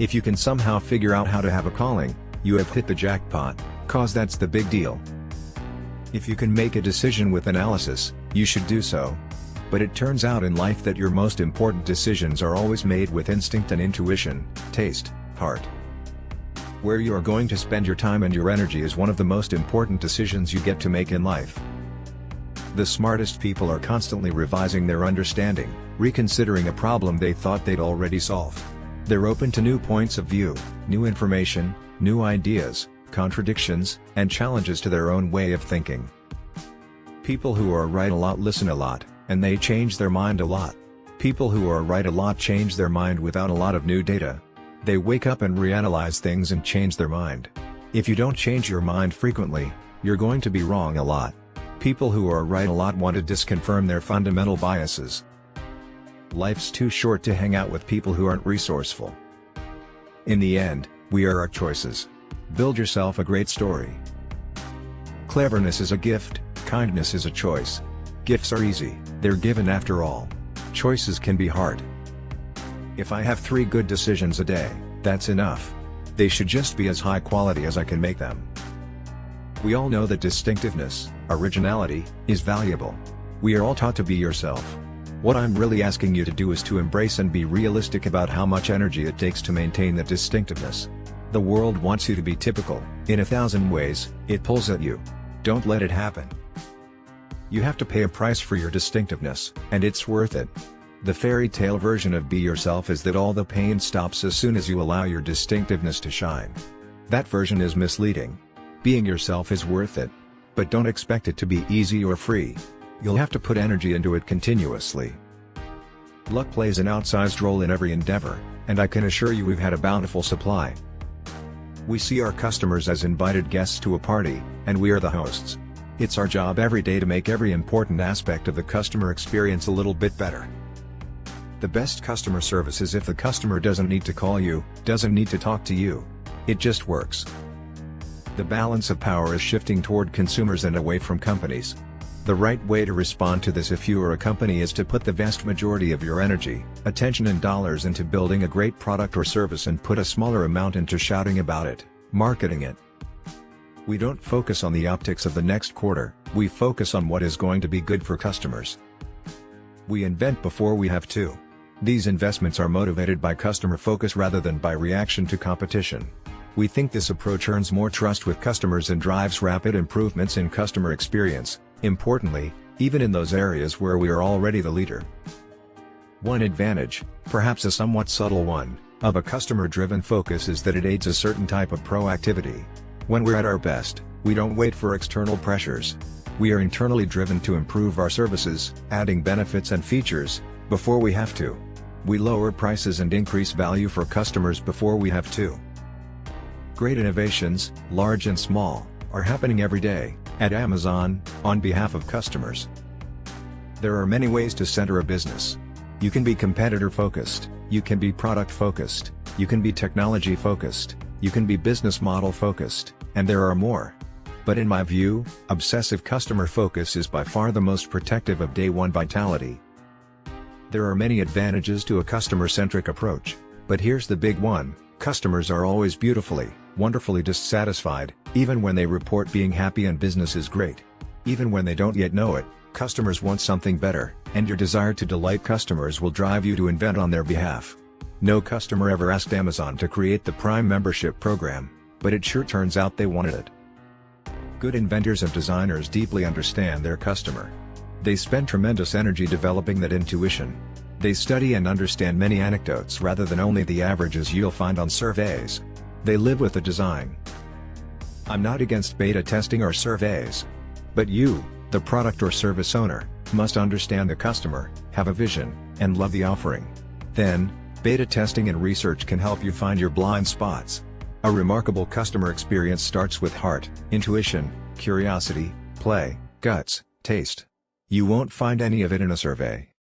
If you can somehow figure out how to have a calling, you have hit the jackpot, cause that's the big deal. If you can make a decision with analysis, you should do so. But it turns out in life that your most important decisions are always made with instinct and intuition, taste, heart. Where you are going to spend your time and your energy is one of the most important decisions you get to make in life. The smartest people are constantly revising their understanding, reconsidering a problem they thought they'd already solved. They're open to new points of view, new information, new ideas, contradictions, and challenges to their own way of thinking. People who are right a lot listen a lot, and they change their mind a lot. People who are right a lot change their mind without a lot of new data. They wake up and reanalyze things and change their mind. If you don't change your mind frequently, you're going to be wrong a lot. People who are right a lot want to disconfirm their fundamental biases. Life's too short to hang out with people who aren't resourceful. In the end, we are our choices. Build yourself a great story. Cleverness is a gift, kindness is a choice. Gifts are easy, they're given after all. Choices can be hard. If I have 3 good decisions a day, that's enough. They should just be as high quality as I can make them. We all know that distinctiveness, originality, is valuable. We are all taught to be yourself. What I'm really asking you to do is to embrace and be realistic about how much energy it takes to maintain that distinctiveness. The world wants you to be typical, in 1,000 ways, it pulls at you. Don't let it happen. You have to pay a price for your distinctiveness, and it's worth it. The fairy tale version of be yourself is that all the pain stops as soon as you allow your distinctiveness to shine. That version is misleading. Being yourself is worth it. But don't expect it to be easy or free. You'll have to put energy into it continuously. Luck plays an outsized role in every endeavor, and I can assure you we've had a bountiful supply. We see our customers as invited guests to a party, and we are the hosts. It's our job every day to make every important aspect of the customer experience a little bit better. The best customer service is if the customer doesn't need to call you, doesn't need to talk to you. It just works. The balance of power is shifting toward consumers and away from companies. The right way to respond to this if you are a company is to put the vast majority of your energy, attention and dollars into building a great product or service and put a smaller amount into shouting about it, marketing it. We don't focus on the optics of the next quarter, we focus on what is going to be good for customers. We invent before we have to. These investments are motivated by customer focus rather than by reaction to competition. We think this approach earns more trust with customers and drives rapid improvements in customer experience, importantly, even in those areas where we are already the leader. One advantage, perhaps a somewhat subtle one, of a customer-driven focus is that it aids a certain type of proactivity. When we're at our best, we don't wait for external pressures. We are internally driven to improve our services, adding benefits and features, before we have to. We lower prices and increase value for customers before we have to. Great innovations, large and small, are happening every day, at Amazon, on behalf of customers. There are many ways to center a business. You can be competitor-focused, you can be product-focused, you can be technology-focused, you can be business model-focused, and there are more. But in my view, obsessive customer focus is by far the most protective of day one vitality. There are many advantages to a customer-centric approach, but here's the big one: customers are always beautifully, wonderfully dissatisfied, even when they report being happy and business is great. Even when they don't yet know it, customers want something better, and your desire to delight customers will drive you to invent on their behalf. No customer ever asked Amazon to create the Prime membership program, but it sure turns out they wanted it. Good inventors and designers deeply understand their customer. They spend tremendous energy developing that intuition. They study and understand many anecdotes rather than only the averages you'll find on surveys. They live with the design. I'm not against beta testing or surveys. But you, the product or service owner, must understand the customer, have a vision, and love the offering. Then, beta testing and research can help you find your blind spots. A remarkable customer experience starts with heart, intuition, curiosity, play, guts, taste. You won't find any of it in a survey.